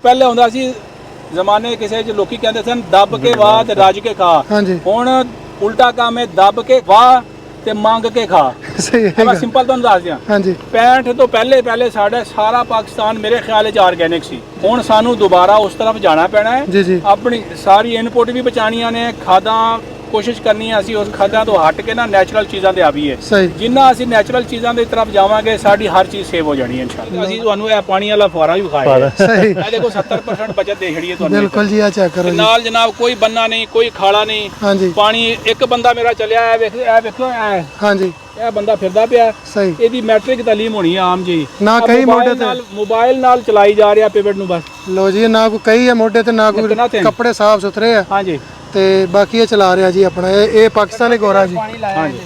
ਪਹਿਲੇ ਹੁੰਦਾ ਸੀ ਜ਼ਮਾਨੇ ਕਿਸੇ ਚ ਲੋਕੀ ਕਹਿੰਦੇ ਸਨ ਦੱਬ ਕੇ ਵਾਹ ਤੇ ਰੱਜ ਕੇ ਖਾ। ਹੁਣ ਉਲਟਾ ਕੰਮ ਹੈ, ਦੱਬ ਕੇ ਵਾਹ ਤੇ ਮੰਗ ਕੇ ਖਾ। ਸਹੀ ਹੈ। ਮੈਂ ਸਿੰਪਲ ਤੁਹਾਨੂੰ ਦੱਸ ਦਿਆਂ, 65 ਤੋਂ ਪਹਿਲੇ ਸਾਡਾ ਸਾਰਾ ਪਾਕਿਸਤਾਨ ਮੇਰੇ ਖਿਆਲ 'ਚ ਆਰਗੈਨਿਕ ਸੀ। ਹੁਣ ਸਾਨੂੰ ਦੁਬਾਰਾ ਉਸ ਤਰਫ ਜਾਣਾ ਪੈਣਾ ਹੈ। ਆਪਣੀ ਸਾਰੀ ਇਨਪੁਟ ਵੀ ਬਚਾਣੀਆਂ ਨੇ, ਖਾਦਾਂ ਕੋਸ਼ਿਸ਼ ਕਰਨੀ ਹੈ ਅਸੀਂ ਉਸ ਖਾਦਾਂ ਤੋਂ ਹਟ ਕੇ ਨਾ ਨੈਚੁਰਲ ਚੀਜ਼ਾਂ ਤੇ ਆਵੀਏ। ਜਿੰਨਾ ਅਸੀਂ ਨੈਚੁਰਲ ਚੀਜ਼ਾਂ ਦੀ ਤਰਫ ਜਾਵਾਂਗੇ ਸਾਡੀ ਹਰ ਚੀਜ਼ ਸੇਵ ਹੋ ਜਾਣੀ ਹੈ ਇਨਸ਼ਾਅੱਲਾ। ਅਸੀਂ ਤੁਹਾਨੂੰ ਇਹ ਪਾਣੀ ਵਾਲਾ ਫੁਆਰਾ ਵੀ ਵਿਖਾਇਆ, ਇਹ ਦੇਖੋ 70% ਬਚਤ ਦੇ ਛੜੀ ਹੈ ਤੁਹਾਨੂੰ। ਬਿਲਕੁਲ ਜੀ, ਆ ਚੈੱਕ ਕਰੋ। ਨਾਲ ਜਨਾਬ ਕੋਈ ਬੰਨਾ ਨਹੀਂ, ਕੋਈ ਖਾਲਾ ਨਹੀਂ। ਪਾਣੀ ਇੱਕ ਬੰਦਾ ਮੇਰਾ ਚੱਲਿਆ ਹੈ, ਵੇਖੋ ਹਾਂਜੀ ਇਹ ਬੰਦਾ ਫਿਰਦਾ ਪਿਆ। ਇਹਦੀ ਮੈਟ੍ਰਿਕ ਤਾਲੀਮ ਹੋਣੀ ਹੈ ਆਮ ਜੀ, ਨਾ ਕਈ ਮੋਢੇ ਤੇ ਮੋਬਾਈਲ ਨਾਲ ਚਲਾਈ ਜਾ ਰਿਹਾ ਪਿਵਟ ਨੂੰ ਬਸ। ਲੋ ਜੀ, ਨਾ ਕੋਈ ਕਈ ਹੈ ਮੋਢੇ ਤੇ, ਨਾ ਕੋਈ ਕੱਪੜੇ ਸਾਫ ਸੁਥਰੇ ਆ। ਹਾਂਜੀ ਤੇ ਬਾਕੀ ਇਹ ਚਲਾ ਰਿਹਾ ਜੀ ਆਪਣਾ। ਇਹ ਪਾਕਿਸਤਾਨੀ ਗੋਰਾ ਜੀ। ਹਾਂਜੀ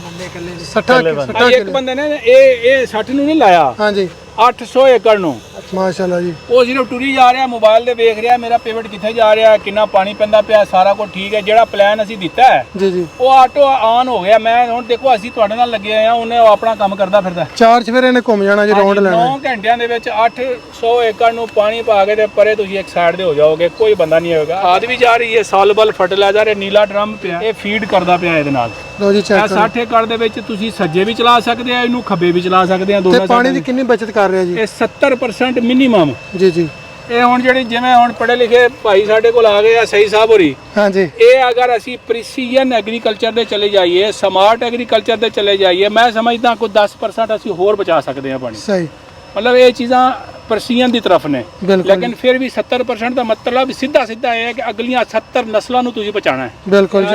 60 ਇੱਕ ਬੰਦੇ ਨੇ ਇਹ 60 ਨੂੰ ਨਹੀਂ ਲਾਇਆ। ਹਾਂਜੀ 800 ਏਕੜ ਨੂੰ ਮਾਸ਼ਾਅੱਲਾ ਜੀ। ਉਹ ਸਿਰਫ ਟੁਰੀ ਜਾ ਰਿਹਾ, ਮੋਬਾਈਲ ਤੇ ਵੇਖ ਰਿਹਾ ਮੇਰਾ ਪਿਵਟ ਕਿੱਥੇ ਜਾ ਰਿਹਾ, ਕਿੰਨਾ ਪਾਣੀ ਪੈਂਦਾ ਪਿਆ, ਸਾਰਾ ਕੁਝ ਠੀਕ ਹੈ। ਜਿਹੜਾ ਪਲਾਨ ਅਸੀਂ ਦਿੱਤਾ ਹੈ ਜੀ ਉਹ ਆਟੋ ਆਨ ਹੋ ਗਿਆ। ਮੈਂ ਹੁਣ ਦੇਖੋ ਅਸੀਂ ਤੁਹਾਡੇ ਨਾਲ ਲੱਗੇ ਆ, ਉਹਨੇ ਆਪਣਾ ਕੰਮ ਕਰਦਾ ਫਿਰਦਾ। 4 ਚਵੇਰੇ ਨੇ ਘੁੰਮ ਜਾਣਾ ਜੀ, ਰੌਂਡ ਲੈਣਾ। 9 ਘੰਟਿਆਂ ਦੇ ਵਿੱਚ 800 ਏਕੜ ਨੂੰ ਪਾਣੀ ਪਾ ਕੇ ਤੇ ਪਰੇ ਤੁਸੀਂ ਇੱਕ ਸਾਈਡ ਦੇ ਹੋ ਜਾਓਗੇ, ਕੋਈ ਬੰਦਾ ਨਹੀਂ ਹੋਏਗਾ। ਖਾਦ ਵੀ ਜਾ ਰਹੀ ਹੈ, ਸੋਲਬਲ ਫਰਟੀਲਾਈਜ਼ਰ, ਇਹ ਨੀਲਾ ਡਰਮ ਪਿਆ, ਇਹ ਫੀਡ ਕਰਦਾ ਪਿਆ ਇਹਦੇ ਨਾਲ। ਲੋ ਜੀ ਚੈੱਕ ਕਰੋ। 60 ਏਕੜ ਦੇ ਵਿੱਚ ਤੁਸੀਂ ਸੱਜੇ ਵੀ ਚਲਾ ਸਕਦੇ ਆ, ਇਹਨੂੰ ਖੱਬੇ ਵੀ ਚਲਾ ਸਕਦੇ ਆ। ਦੋਨਾਂ ਪਾਣੀ ਦੀ ਕਿੰਨੀ ਬਚਤ ਕਰ ਰਿਹਾ ਜੀ? ਇਹ 70% ਮਿਨੀਮਮ ਜੀ। ਇਹ ਹੁਣ ਜਿਹੜੀ ਜਿਵੇਂ ਹੁਣ ਪੜ੍ਹੇ ਲਿਖੇ ਭਾਈ ਸਾਡੇ ਕੋਲ ਆ ਗਏ ਆ, ਸਹੀ ਸਾਹਿਬ ਹੋਰੀ। ਹਾਂਜੀ ਇਹ ਅਗਰ ਅਸੀਂ ਪ੍ਰੀਸੀਜਨ ਐਗਰੀਕਲਚਰ ਦੇ ਚਲੇ ਜਾਈਏ, ਸਮਾਰਟ ਐਗਰੀਕਲਚਰ ਦੇ ਚਲੇ ਜਾਈਏ, ਮੈਂ ਸਮਝਦਾ ਕੋਈ 10% ਅਸੀਂ ਹੋਰ ਬਚਾ ਸਕਦੇ ਆ ਪਾਣੀ। ਸਹੀ, ਮਤਲਬ ਇਹ ਚੀਜ਼ਾਂ ਪ੍ਰਸੀਜਨ ਦੀ ਤਰਫ ਨੇ, ਲੇਕਿਨ ਫਿਰ ਵੀ 70% ਦਾ ਮਤਲਬ ਸਿੱਧਾ ਇਹ ਹੈ ਕਿ ਅਗਲੀਆਂ 70 ਨਸਲਾਂ ਨੂੰ ਤੁਸੀਂ ਬਚਾਣਾ ਹੈ। ਬਿਲਕੁਲ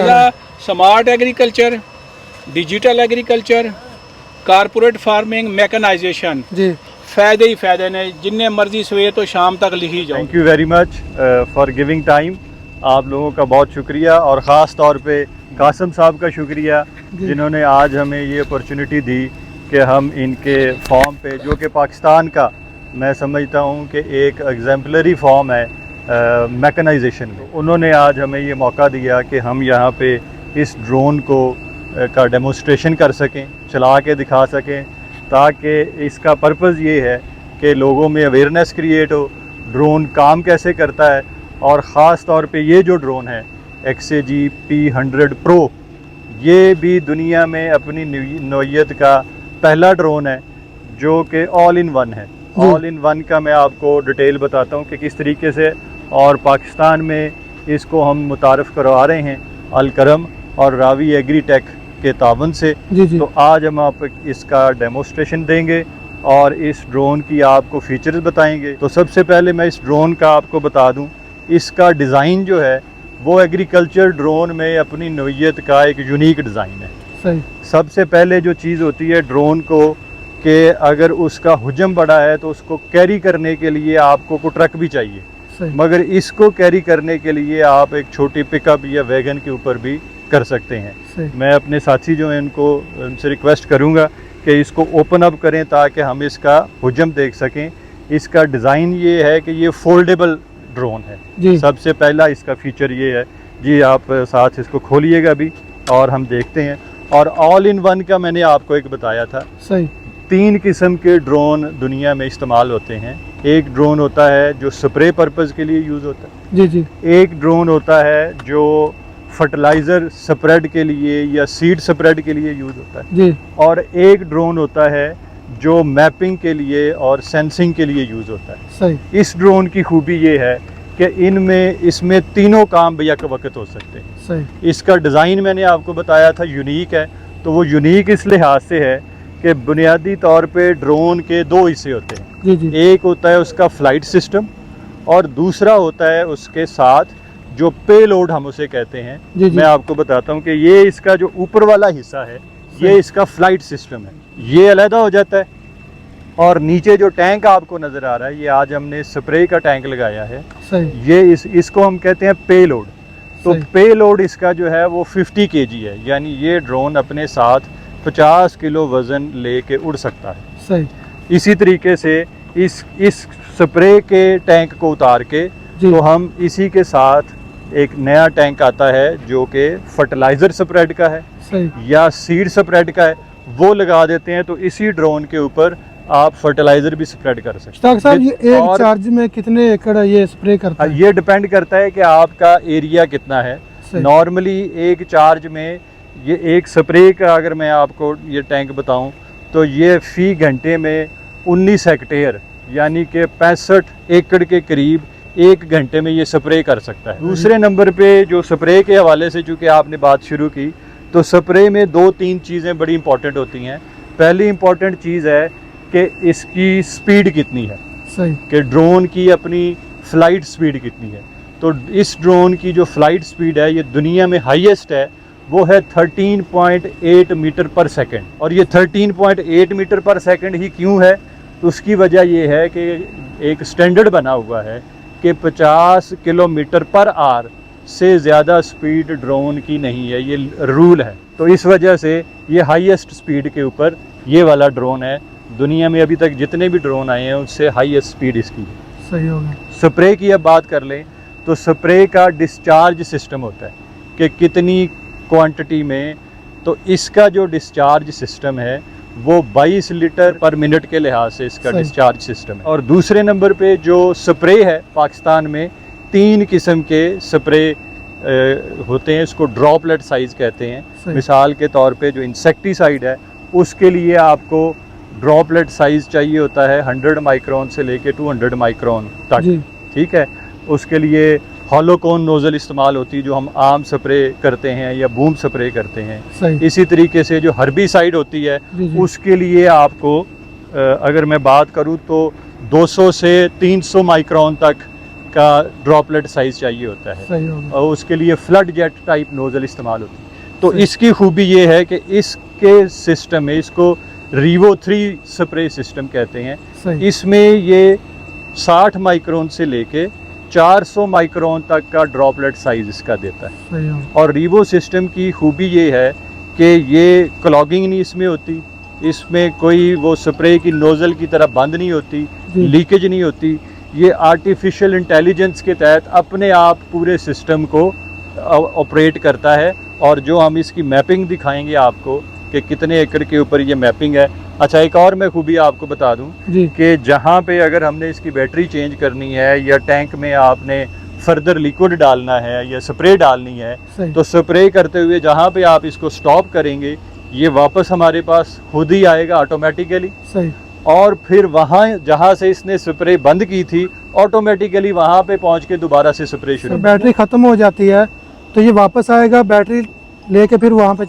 smart agriculture, digital agriculture, corporate farming, mechanisation जी, फायदे ही फायदे ने, जिन्ने मर्जी सवेर तो शाम तक लिखी जाओ। Thank you very much for giving time. आप लोगों का बहुत शुक्रिया, और ख़ास तौर पे कासम साहब का शुक्रिया जिन्होंने आज हमें ये अपॉर्चुनिटी दी कि हम इनके फॉर्म पे, जो कि पाकिस्तान का मैं समझता हूँ कि एक एग्जाम्पलरी फॉर्म है मैकेनाइजेशन में, उन्होंने आज हमें ये मौका दिया कि हम यहाँ पे इस ड्रोन को का डेमोस्ट्रेशन कर सकें, चला के दिखा सकें, ताकि इसका पर्पज़ ये है कि लोगों में अवेयरनेस क्रिएट हो, ड्रोन काम कैसे करता है। और ख़ास तौर पे ये जो ड्रोन है XAG P100 Pro, ये भी दुनिया में अपनी नौइयत का पहला ड्रोन है जो कि ऑल इन वन है। ऑल इन वन का मैं आपको डिटेल बताता हूँ कि किस तरीके से, और पाकिस्तान में इसको हम मुतारफ़ करवा रहे हैं अलकरम और रावी एग्रीटेक के तावन से। तो आज हम आप इसका डेमोस्ट्रेशन देंगे और इस ड्रोन की आपको फीचर्स बताएंगे। तो सबसे पहले मैं इस ड्रोन का आपको बता दूं, इसका डिज़ाइन जो है वो एग्रीकल्चर ड्रोन में अपनी नौइयत का एक यूनिक डिज़ाइन है। सही। सबसे पहले जो चीज़ होती है ड्रोन को, कि अगर उसका हुजम बड़ा है तो उसको कैरी करने के लिए आपको को ट्रक भी चाहिए, मगर इसको कैरी करने के लिए आप एक छोटी पिकअप या वैगन के ऊपर भी कर सकते हैं। मैं अपने साथी जो हैं उनसे रिक्वेस्ट करूंगा कि इसको ओपन अप करें ताकि हम इसका हुजम देख सकें। इसका डिज़ाइन ये है कि ये फोल्डेबल ड्रोन है। सबसे पहला इसका फीचर ये है जी, आप साथ इसको खोलिएगा भी और हम देखते हैं। और ऑल इन वन का मैंने आपको एक बताया था। सही। 3 किस्म के ड्रोन दुनिया में इस्तेमाल होते हैं। एक ड्रोन होता है जो स्प्रे पर्पज़ के लिए यूज़ होता है जी। एक ड्रोन होता है जो फर्टिलाइज़र स्प्रेड के लिए या सीड स्प्रेड के लिए यूज़ होता है जी। और एक ड्रोन होता है जो मैपिंग के लिए और सेंसिंग के लिए यूज़ होता है। सही। इस ड्रोन की खूबी ये है कि इसमें तीनों काम बेक वक्त हो सकते हैं। सही। इसका डिज़ाइन मैंने आपको बताया था यूनिक है, तो वो यूनिक इस लिहाज से है कि बुनियादी तौर पे ड्रोन के 2 हिस्से होते हैं जी। एक होता है उसका फ़्लाइट सिस्टम, और दूसरा होता है उसके साथ जो पेलोड हम उसे कहते हैं जी। मैं आपको बताता हूँ कि ये इसका जो ऊपर वाला हिस्सा है ये इसका फ्लाइट सिस्टम है, ये अलहदा हो जाता है। और नीचे जो टैंक आपको नज़र आ रहा है, ये आज हमने स्प्रे का टैंक लगाया है। सही। ये इसको हम कहते हैं पेलोड। तो पेलोड इसका जो है वो 50 kg है, यानी ये ड्रोन अपने साथ 50 किलो वज़न ले के उड़ सकता है। सही। इसी तरीके से इस स्प्रे के टैंक को उतार के तो हम इसी के साथ एक नया टैंक आता है जो कि फर्टिलाइज़र स्प्रेड का है या सीड स्प्रेड का है, वो लगा देते हैं। तो इसी ड्रोन के ऊपर आप फर्टिलाइजर भी स्प्रेड कर सकते हैं। मुश्ताक साहब, ये एक चार्ज में कितने एकड़ ये स्प्रे करता है? ये डिपेंड करता है कि आपका एरिया कितना है। नॉर्मली एक चार्ज में ये एक स्प्रे का अगर मैं आपको ये टैंक बताऊं तो ये फी घंटे में 19 हेक्टेयर यानी कि 65 एकड़ के करीब एक घंटे में ये स्प्रे कर सकता है। दूसरे नंबर पे जो स्प्रे के हवाले से चूँकि आपने बात शुरू की, तो स्प्रे में 2-3 चीज़ें बड़ी इंपॉर्टेंट होती हैं। पहली इंपॉर्टेंट चीज़ है कि इसकी स्पीड कितनी है, सही, कि ड्रोन की अपनी फ्लाइट स्पीड कितनी है। तो इस ड्रोन की जो फ्लाइट स्पीड है ये दुनिया में हाईएस्ट है, वो है 13.8 मीटर पर सेकंड। और ये 13.8 मीटर पर सेकंड ही क्यों है? तो उसकी वजह ये है कि एक स्टैंडर्ड बना हुआ है कि 50 किलोमीटर पर आवर से ज़्यादा स्पीड ड्रोन की नहीं है, ये रूल है। तो इस वजह से ये हाईएस्ट स्पीड के ऊपर ये वाला ड्रोन है। दुनिया में अभी तक जितने भी ड्रोन आए हैं उससे हाईएस्ट स्पीड इसकी है। सही हो गया। स्प्रे की अब बात कर लें तो स्प्रे का डिस्चार्ज सिस्टम होता है कि कितनी क्वांटिटी में। तो इसका जो डिस्चार्ज सिस्टम है वो 22 लीटर पर मिनट के लिहाज से इसका डिस्चार्ज सिस्टम है। और दूसरे नंबर पे जो स्प्रे है, पाकिस्तान में 3 किस्म के स्प्रे होते हैं, इसको ड्रॉपलेट साइज कहते हैं। मिसाल के तौर पे जो इंसेक्टिसाइड है उसके लिए आपको ड्रॉपलेट साइज चाहिए होता है 100 माइक्रोन से लेके 200 माइक्रोन तक, ठीक है। उसके लिए हॉलोकोन नोजल इस्तेमाल होती है जो हम आम स्प्रे करते हैं या बूम स्प्रे करते हैं। इसी तरीके से जो हर्बिसाइड होती है उसके लिए आपको अगर मैं बात करूं तो 200 से 300 माइक्रोन तक का ड्रॉपलेट साइज चाहिए होता है। और उसके लिए फ्लड जेट टाइप नोजल इस्तेमाल होती है। तो इसकी खूबी ये है कि इसके सिस्टम में, इसको रीवो 3 स्प्रे सिस्टम कहते हैं, इसमें ये 60 माइक्रोन से लेके 400 माइक्रोन तक का ड्रॉपलेट साइज इसका देता है। और रीवो सिस्टम की खूबी ये है कि ये क्लॉगिंग नहीं इसमें होती, इसमें कोई वो स्प्रे की नोजल की तरह बंद नहीं होती, लीकेज नहीं होती। ये आर्टिफिशियल इंटेलिजेंस के तहत अपने आप पूरे सिस्टम को ऑपरेट करता है। और जो हम इसकी मैपिंग दिखाएंगे आपको कि कितने एकड़ के ऊपर ये मैपिंग है। अच्छा, एक और मैं खूबी आपको बता दूं कि जहाँ पे अगर हमने इसकी बैटरी चेंज करनी है या टैंक में आपने फर्दर लिक्विड डालना है या स्प्रे डालनी है, तो स्प्रे करते हुए जहाँ पे आप इसको स्टॉप करेंगे ये वापस हमारे पास खुद ही आएगा ऑटोमेटिकली। और फिर वहाँ जहाँ से इसने स्प्रे बंद की थी ऑटोमेटिकली वहाँ पे पहुँच के दोबारा से स्प्रे शुरू। बैटरी खत्म हो जाती है तो ये वापस आएगा, बैटरी लेके फिर वहाँ पे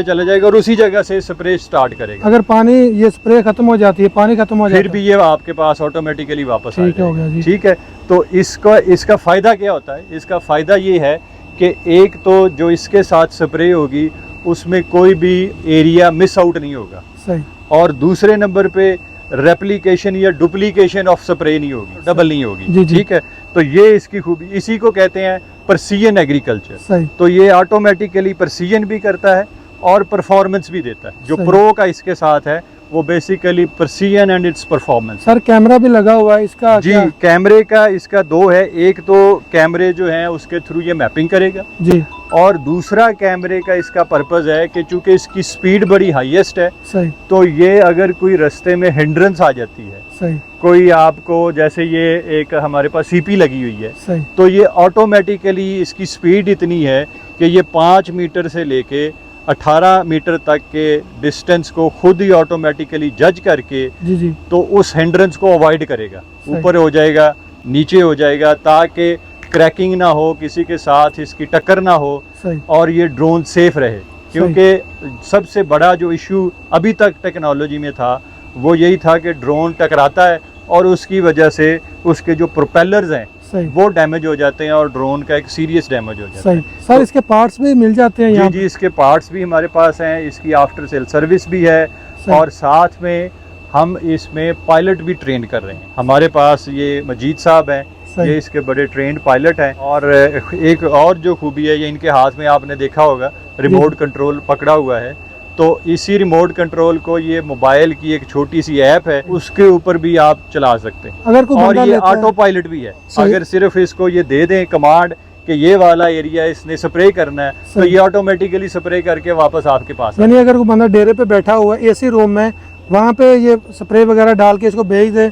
चला जाएगा और उसी जगह से स्प्रे स्टार्ट करेगा। अगर पानी ये स्प्रे खत्म हो जाती है, पानी खत्म हो जाता है, फिर भी ये आपके पास ऑटोमेटिकली वापस आ जाएगा। ठीक है। तो इसका फायदा क्या होता है? इसका फायदा ये है कि एक तो जो इसके साथ स्प्रे होगी उसमें कोई भी एरिया मिस आउट नहीं होगा, सही। और दूसरे नंबर पे रेप्लिकेशन या डुप्लीकेशन ऑफ स्प्रे नहीं होगी, डबल नहीं होगी, ठीक है। तो ये इसकी खूबी, इसी को कहते हैं प्रिसीजन एग्रीकल्चर। तो ये ऑटोमेटिकली प्रिसीजन भी करता है और परफॉर्मेंस भी देता है। जो प्रो का इसके साथ है वो basically precision and it's performance. Sir, camera भी लगा हुआ है इसका? जी, कैमरे का इसका 2 है। एक तो कैमरे जो हैं उसके थ्रू ये मैपिंग करेगा जी, और दूसरा कैमरे का इसका पर्पस है कि चूंकि इसकी स्पीड बड़ी हाईएस्ट है, सही, तो ये अगर कोई रास्ते में हिंड्रेंस आ जाती है, सही, कोई आपको, जैसे ये एक हमारे पास सीपी लगी हुई है, सही, तो ये ऑटोमेटिकली इसकी स्पीड इतनी है कि ये 5 मीटर से लेके 18 मीटर तक के डिस्टेंस को खुद ही ऑटोमेटिकली जज करके जी तो उस हिंड्रेंस को अवॉइड करेगा। ऊपर हो जाएगा, नीचे हो जाएगा, ताकि क्रैकिंग ना हो, किसी के साथ इसकी टक्कर ना हो और ये ड्रोन सेफ रहे। क्योंकि सबसे बड़ा जो इशू अभी तक टेक्नोलॉजी में था वो यही था कि ड्रोन टकराता है और उसकी वजह से उसके जो प्रोपेलर्स हैं वो डैमेज हो जाते हैं और ड्रोन का एक सीरियस डैमेज हो जाता है। सर, इसके पार्ट्स भी मिल जाते हैं? जी, इसके पार्ट्स भी हमारे पास हैं, इसकी आफ्टर सेल सर्विस भी है और साथ में हम इसमें पायलट भी ट्रेन कर रहे हैं। हमारे पास ये मजीद साहब हैं, ये इसके बड़े ट्रेंड पायलट हैं। और एक और जो खूबी है, ये इनके हाथ में आपने देखा होगा रिमोट कंट्रोल पकड़ा हुआ है। तो इसी रिमोट कंट्रोल को ये मोबाइल की एक छोटी सी ऐप है, उसके ऊपर भी आप चला सकते हैं। अगर कोई और ये ऑटो पायलट भी है, अगर सिर्फ इसको ये दे दें कमांड कि ये वाला एरिया इसने स्प्रे करना है, तो ये ऑटोमेटिकली स्प्रे करके वापस आपके पास। यानी अगर कोई बंदा डेरे पे बैठा हुआ है एसी रूम में, वहाँ पे ये स्प्रे वगैरह डाल के इसको भेज दे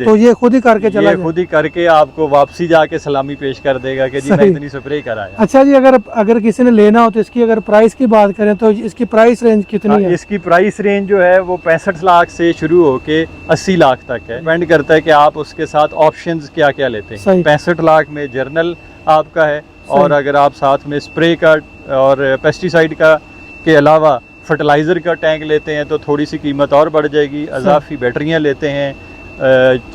तो ये खुद ही करके चला ये खुद ही करके आपको वापसी जाके सलामी पेश कर देगा कि जी मैं इतनी स्प्रे कराया। अच्छा जी, अगर किसी ने लेना हो तो इसकी अगर प्राइस की बात करें तो इसकी प्राइस रेंज कितनी है? इसकी प्राइस रेंज जो है वो 65 लाख से शुरू होके 80 लाख तक है। डिपेंड करता है कि आप उसके साथ ऑप्शंस क्या क्या लेते हैं। 65 लाख में जर्नल आपका है, और अगर आप साथ में स्प्रे का और पेस्टिसाइड का के अलावा फर्टिलाइज़र का टैंक लेते हैं तो थोड़ी सी कीमत और बढ़ जाएगी। अजाफी बैटरियाँ लेते हैं,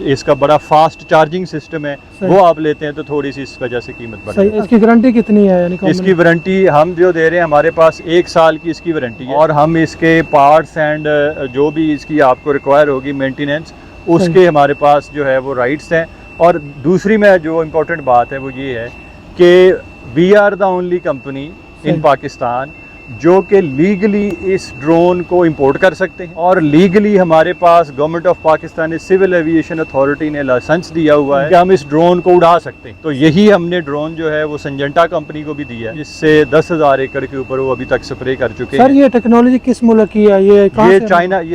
इसका बड़ा फास्ट चार्जिंग सिस्टम है, वो आप लेते हैं तो थोड़ी सी इस वजह से कीमत बढ़ जाएगी। इसकी गारंटी कितनी है? इसकी वारंटी हम जो दे रहे हैं, हमारे पास 1 साल की इसकी वारंटी है, और हम इसके पार्ट्स एंड जो भी इसकी आपको रिक्वायर होगी मेंटेनेंस, उसके हमारे पास जो है वो राइट्स हैं। और दूसरी में जो इम्पोर्टेंट बात है वो ये है कि we are the only company in Pakistan जो कि लीगली इस ड्रोन को इंपोर्ट कर सकते हैं, और लीगली हमारे पास Government of Pakistan Civil aviation Authority ने लाइसेंस दिया हुआ है कि हम इस ड्रोन को उड़ा सकते हैं। तो यही हमने ड्रोन जो है वो संजंटा कंपनी को भी दिया है, इससे 10,000 एकड़ के ऊपर वो अभी तक स्प्रे कर चुके हैं। सर ये टेक्नोलॉजी किस मुल्क की है? ये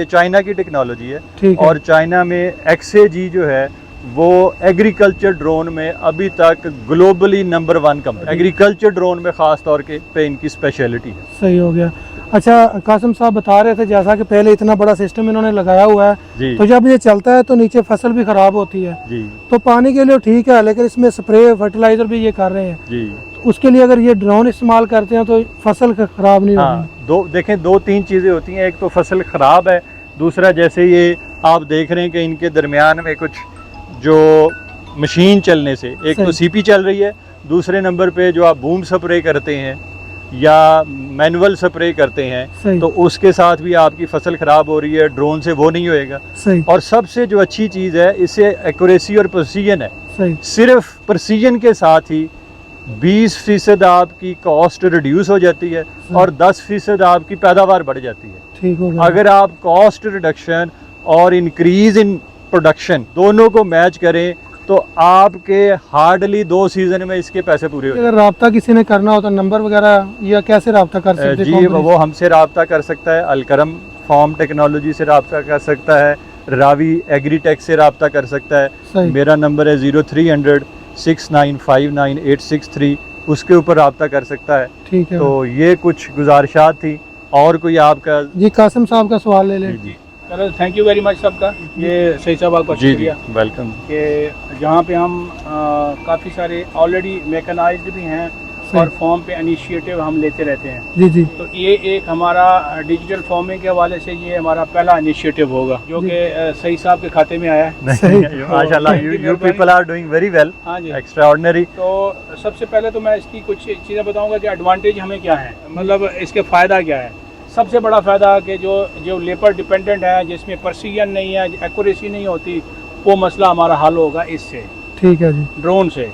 चाइना की टेक्नोलॉजी है, और चाइना में XAG जो है वो एग्रीकल्चर ड्रोन में अभी तक globally number 1 company, agriculture drone में खास तौर के पे इनकी स्पेशलिटी है। सही हो गया। अच्छा, कासिम साहब बता रहे थे जैसा कि पहले इतना बड़ा सिस्टम इन्होंने लगाया हुआ है, तो जब ये चलता है तो नीचे फसल भी खराब होती है जी। तो पानी के लिए ठीक है, लेकिन इसमें स्प्रे फर्टिलाइजर भी ये कर रहे हैं जी। उसके लिए अगर ये ड्रोन इस्तेमाल करते हैं तो फसल खराब नहीं होगी। देखें 2-3 चीजें होती हैं, एक तो फसल खराब है, दूसरा जैसे ये आप देख रहे हैं कि इनके दरमियान में कुछ जो मशीन चलने से, एक तो सीपी चल रही है, दूसरे नंबर पे जो आप बूम स्प्रे करते हैं या मैनुअल स्प्रे करते हैं तो उसके साथ भी आपकी फसल खराब हो रही है, ड्रोन से वो नहीं होएगा। और सबसे जो अच्छी चीज़ है, इससे एक्यूरेसी और प्रिसीजन है। सिर्फ प्रिसीजन के साथ ही 20% आपकी कॉस्ट रिड्यूस हो जाती है और 10% आपकी पैदावार बढ़ जाती है। ठीक हो गया। अगर आप कॉस्ट रिडक्शन और इंक्रीज इन प्रोडक्शन दोनों को मैच करें तो आपके हार्डली 2 सीजन में इसके पैसे पूरे हो। अगर राब्ता किसी ने करना हो तो नंबर वगैरह या कैसे राब्ता कर सकते हैं? जी, वो हमसे राब्ता कर सकता है, अलकरम फार्म टेक्नोलॉजी से राब्ता कर सकता है, रावी एग्रीटेक से राब्ता कर सकता है। मेरा नंबर है 0300 6959 उसके ऊपर राब्ता कर सकता है। ठीक है। तो ये कुछ गुजारिशात थी, और कोई आपका? जी, कासिम साहब का सवाल ले लें। जी चलो, थैंक यू वेरी मच सबका। ये सही साहब आपका शुक्रिया, वेलकम। कि जहाँ पे हम काफ़ी सारे ऑलरेडी मैकेनाइज्ड भी हैं और फॉर्म पे इनिशिएटिव हम लेते रहते हैं। जी जी। तो ये एक हमारा डिजिटल फॉर्मिंग के हवाले से ये हमारा पहला इनिशिएटिव होगा जो कि सही साहब के खाते में आया है। माशाल्लाह, you people are doing very well. हाँ जी, एक्स्ट्राऑर्डिनरी। तो सबसे पहले तो मैं इसकी कुछ चीज़ें बताऊँगा कि एडवांटेज हमें क्या है, मतलब इसके फ़ायदा क्या है। सबसे बड़ा फ़ायदा कि जो लेबर डिपेंडेंट है, जिसमें प्रिसीजन नहीं है, एक्यूरेसी नहीं होती, वो मसला हमारा हल होगा इससे। ठीक है जी, ड्रोन से।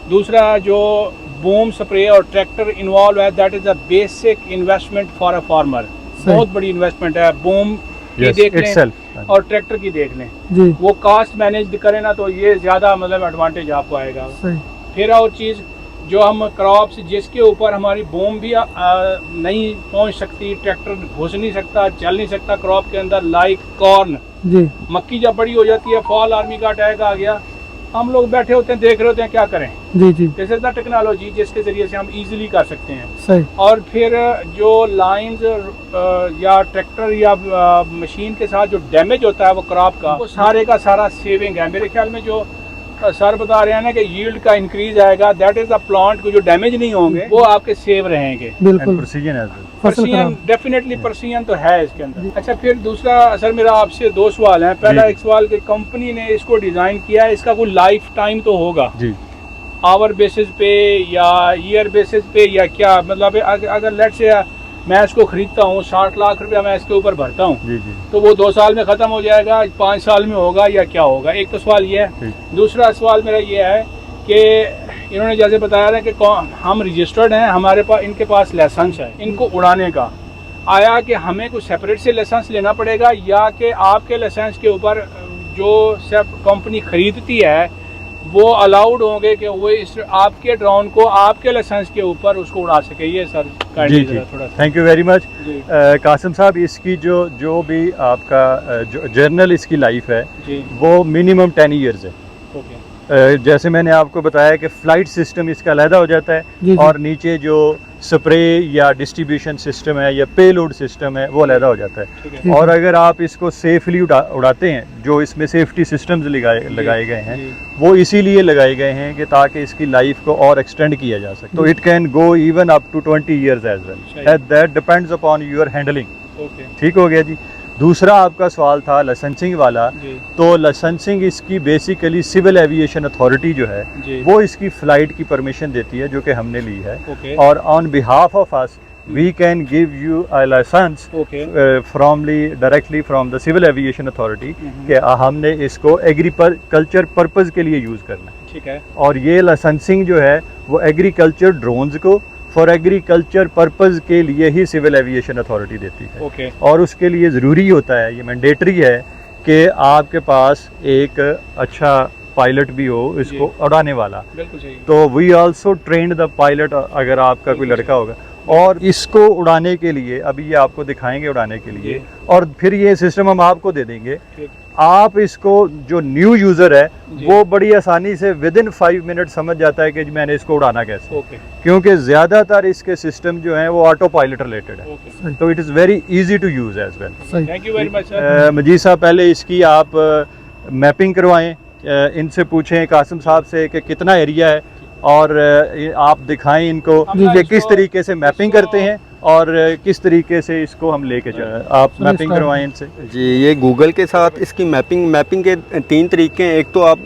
दूसरा, जो बूम स्प्रे और ट्रैक्टर इन्वॉल्व है, that is a basic investment for a farmer. बहुत बड़ी इन्वेस्टमेंट है। बूम की देख लें और ट्रैक्टर की देख लें जी। वो कास्ट मैनेज करें ना तो ये ज़्यादा मतलब एडवांटेज आपको आएगा। फिर और चीज़, जो हम क्रॉप्स जिसके ऊपर हमारी बूम भी नहीं पहुंच सकती, ट्रैक्टर घुस नहीं सकता, चल नहीं सकता क्रॉप के अंदर, लाइक कॉर्न जी। मक्की जब बड़ी हो जाती है, फॉल आर्मी का अटैक आ गया, हम लोग बैठे होते हैं, देख रहे होते हैं क्या करें जी जी। दिस इज द टेक्नोलॉजी जिसके जरिए से हम इजीली कर सकते हैं। सही। और फिर जो लाइंस या ट्रैक्टर या मशीन के साथ जो डैमेज होता है वो क्रॉप का, वो सारे का सारा सेविंग है। मेरे ख्याल में जो सर बता रहे हैं ना कि यील्ड का इंक्रीज आएगा, दैट इज द प्लांट को जो डैमेज नहीं होंगे वो आपके सेव रहेंगे। बिल्कुल। प्रिसीजन डेफिनेटली प्रिसीजन तो है इसके अंदर। अच्छा, फिर दूसरा सर मेरा आपसे 2 सवाल हैं। पहला एक सवाल कि कंपनी ने इसको डिजाइन किया है, इसका कोई लाइफ टाइम तो होगा जी, आवर बेसिस पे या ईयर बेसिस पे या क्या, मतलब अगर लेट्स से मैं इसको खरीदता हूँ, 60 लाख रुपया मैं इसके ऊपर भरता हूँ, तो वो 2 साल में ख़त्म हो जाएगा, 5 साल में होगा या क्या होगा? एक तो सवाल ये है। दूसरा सवाल मेरा ये है कि इन्होंने जैसे बताया ना कि हम रजिस्टर्ड हैं, हमारे पास इनके पास लाइसेंस है इनको उड़ाने का, आया कि हमें कुछ सेपरेट से लाइसेंस लेना पड़ेगा या कि आपके लाइसेंस के ऊपर जो सब कंपनी खरीदती है वो अलाउड होंगे कि वो इस आपके ड्रोन को आपके लाइसेंस के ऊपर उसको उड़ा सके? ये सर जी जी, thank you very much Qasim साहब। इसकी जो भी आपका जर्नल इसकी लाइफ है वो मिनिमम 10 ईयर्स है। जैसे मैंने आपको बताया कि फ्लाइट सिस्टम इसका अलहदा हो जाता है और नीचे जो स्प्रे या डिस्ट्रीब्यूशन सिस्टम है या पेलोड सिस्टम है वो अलहदा हो जाता है। और अगर आप इसको सेफली उड़ाते हैं, जो इसमें सेफ्टी सिस्टम्स लगाए गए हैं वो इसीलिए लगाए गए हैं कि ताकि इसकी लाइफ को और एक्सटेंड किया जा सके। तो it can go even up to 20 years as well, that depends upon your handling. ठीक हो गया जी। दूसरा आपका सवाल था लाइसेंसिंग वाला, तो लाइसेंसिंग इसकी बेसिकली सिविल एविएशन अथॉरिटी जो है वो इसकी फ़्लाइट की परमिशन देती है, जो कि हमने ली है। और on behalf of us we can give you a licence directly from the civil aviation authority कि हमने इसको एग्रीकल्चर पर्पज़ के लिए यूज़ करना है। ठीक है। और ये लाइसेंसिंग जो है वो एग्रीकल्चर ड्रोन्स को फॉर एग्रीकल्चर पर्पज़ के लिए ही सिविल एविएशन अथॉरिटी देती है। और उसके लिए ज़रूरी होता है, ये मैंडेटरी है कि आपके पास एक अच्छा पायलट भी हो इसको उड़ाने वाला। तो we also trained the pilot, अगर आपका कोई लड़का होगा। और इसको उड़ाने के लिए अभी ये आपको दिखाएंगे उड़ाने के लिए, और फिर ये सिस्टम हम आपको दे देंगे। आप इसको, जो न्यू यूज़र है वो बड़ी आसानी से विदिन 5 मिनट समझ जाता है कि मैंने इसको उड़ाना कैसे। क्योंकि ज़्यादातर इसके सिस्टम जो हैं वो ऑटो पायलट रिलेटेड है, तो it is very easy to use as well. Thank you very much sir. Majeed साहब, पहले इसकी आप मैपिंग करवाएं, इनसे पूछें कासिम साहब से कि कितना एरिया है, और आप दिखाएं इनको कि किस तरीके से मैपिंग करते हैं और किस तरीके से इसको हम लेके जाएं। आप मैपिंग करवाएं इनसे। जी, ये गूगल के साथ इसकी मैपिंग के 3 तरीके हैं। एक तो आप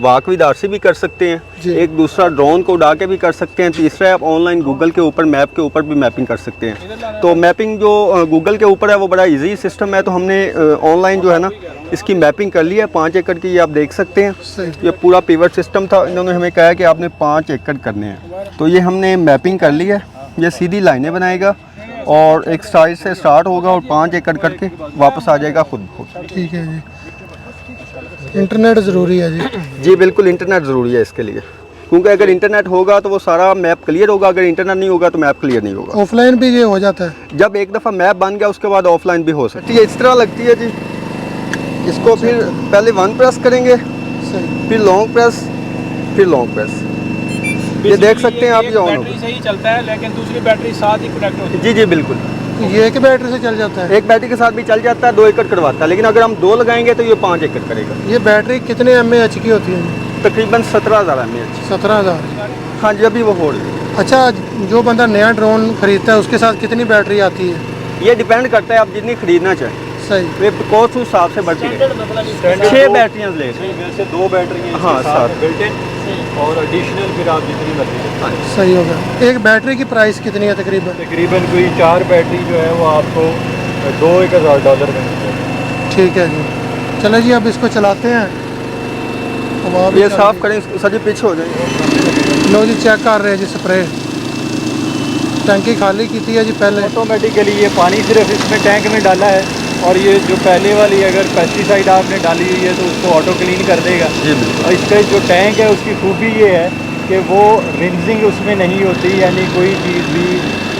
वाक विद आरसी भी कर सकते हैं, एक दूसरा ड्रोन को उड़ा के भी कर सकते हैं, तीसरा आप ऑनलाइन गूगल के ऊपर मैप के ऊपर भी मैपिंग कर सकते हैं। तो मैपिंग जो गूगल के ऊपर है वो बड़ा इजी सिस्टम है, तो हमने ऑनलाइन जो है ना इसकी मैपिंग कर ली है। 5 एकड़ की ये आप देख सकते हैं, ये पूरा पिवट सिस्टम था। इन्होंने हमें कहा कि आपने 5 एकड़ करने हैं, तो ये हमने मैपिंग कर ली है। ये सीधी लाइनें बनाएगा और एक साइड से स्टार्ट होगा और 5 एकड़ करके वापस आ जाएगा खुद। ठीक है जी। इंटरनेट ज़रूरी है जी? जी बिल्कुल, इंटरनेट ज़रूरी है इसके लिए, क्योंकि अगर इंटरनेट होगा तो वो सारा मैप क्लियर होगा, अगर इंटरनेट नहीं होगा तो मैप क्लियर नहीं होगा। ऑफलाइन भी ये हो जाता है? जब एक दफ़ा मैप बन गया उसके बाद ऑफलाइन भी हो सकती है। इस तरह लगती है जी। इसको फिर पहले 1 प्रेस करेंगे, फिर लॉन्ग प्रेस, फिर लॉन्ग प्रेस। ये देख सकते हैं आप, ये ऑन बैटरी से ही चलता है लेकिन दूसरी बैटरी साथ ही कनेक्ट होती है। जी जी बिल्कुल, ये एक बैटरी से चल जाता है? एक बैटरी के साथ भी चल जाता है, 2 एकड़ करवाता है, लेकिन अगर हम 2 लगाएंगे तो ये 5 एकड़ करेगा। ये बैटरी कितने mAh की होती है? तकरीबन 17,000 mAh। 17,000? हाँ जी, अभी वो हो रही है। अच्छा, जो बंदा नया ड्रोन खरीदता है उसके साथ कितनी बैटरी आती है? ये डिपेंड करता है आप जितनी खरीदना चाहें। सही। वे कॉस्ट उस हिसाब से बढ़ती है। 6 बैटरियाँ ले से 2 बैटरी हाँ साथ बिल्ट इन, और एडिशनल फिर आप जितनी मर्जी। सही होगा। एक बैटरी की प्राइस कितनी है तकरीबन? तकरीबन कोई 4 बैटरी जो है वो आपको $2,000 में मिल जाएगी। ठीक है जी। चलो जी, अब इसको चलाते हैं। ये साफ करें, सर जी पीछे हो जाएंगे। लो जी, चेक कर रहे हैं जी स्प्रे। टंकी खाली की थी है जी पहले। ऑटोमेटिकली ये पानी सिर्फ इसमें टैंक में डाला है, और ये जो पहले वाली अगर पेस्टिसाइड आपने डाली हुई है तो उसको ऑटो क्लीन कर देगा। और इसका जो टैंक है उसकी खूबी ये है कि वो रिंजिंग उसमें नहीं होती, यानी कोई चीज़ भी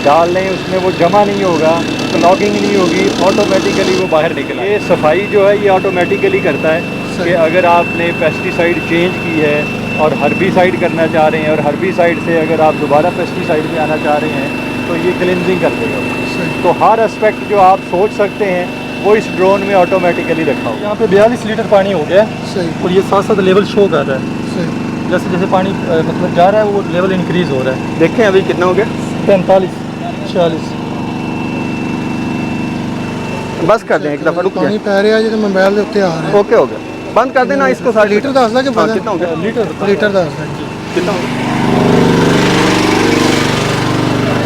डाल लें उसमें वो जमा नहीं होगा, क्लॉगिंग नहीं होगी, ऑटोमेटिकली वो बाहर निकले। ये सफाई जो है ये ऑटोमेटिकली करता है कि अगर आपने पेस्टिसाइड चेंज की है और हर्बिसाइड करना चाह रहे हैं, और हर्बिसाइड से अगर आप दोबारा पेस्टिसाइड पे आना चाह रहे हैं तो ये क्लिनजिंग कर देगा। तो हर एस्पेक्ट जो आप सोच सकते हैं वो इस ड्रोन में ऑटोमेटिकली रखा होगा। यहाँ पे 42 लीटर पानी हो गया। सही। और ये साथ साथ लेवल शो कर रहा है। सही। जैसे जैसे पानी मतलब जा रहा है वो लेवल इंक्रीज हो रहा है। देखें अभी कितना हो गया? 45 46। बस कर दें, एक दफ़ा रुक पानी पै रहा है जी, तो मोबाइल के उत्ते आ रहा है। ओके हो गया, बंद कर देना इसको। सारे लीटर दस दा कि कितना हो गया? लीटर दस दा कितना हो गया?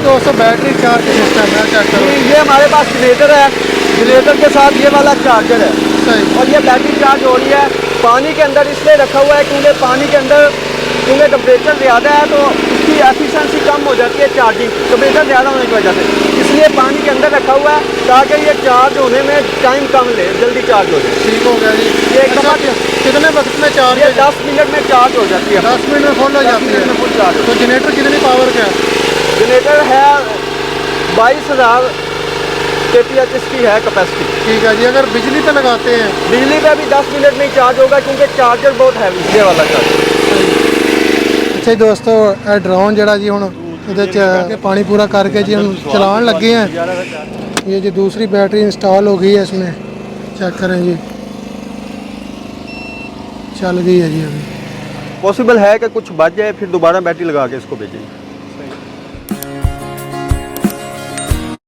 तो सब बैटरी चार्ज सिस्टम है, चेक करो। ये हमारे पास जनरेटर है, जनरेटर के साथ ये वाला चार्जर है। सही। और ये बैटरी चार्ज हो रही है पानी के अंदर, इसलिए रखा हुआ है क्योंकि पानी के अंदर क्योंकि टेम्परेचर ज़्यादा है तो इसकी एफिशिएंसी कम हो जाती है चार्जिंग, टेम्परेचर ज़्यादा होने की वजह से, इसलिए पानी के अंदर रखा हुआ है ताकि ये चार्ज होने में टाइम कम ले, जल्दी चार्ज हो जाए। ठीक हो गया जी। ये एक दफ़ा कितने वक्त में चार्ज? ये 10 मिनट में चार्ज हो जाती है। 10 मिनट में फुल हो जाती है। Full charge. तो जनरेटर कितनी पावर का है? जनरेटर है 22,000 kph इसकी है कैपेसिटी। ठीक है जी। अगर बिजली पे लगाते हैं? बिजली पे भी 10 मिनट में ही चार्ज होगा क्योंकि चार्जर बहुत हैवी ये वाला चार्जर। ਅੱਛਾ ਜੀ ਦੋਸਤੋ, ਇਹ ਡਰੋਨ ਜਿਹੜਾ ਜੀ ਹੁਣ ਇਹਦੇ ਚ पानी पूरा करके जी हम चलाने लगे हैं। ये जी दूसरी बैटरी इंस्टॉल हो गई है इसमें, चेक करें जी, चल गई है जी अभी। पॉसिबल है कि कुछ बच जाए फिर दोबारा बैटरी लगा के इसको भेजेंगे।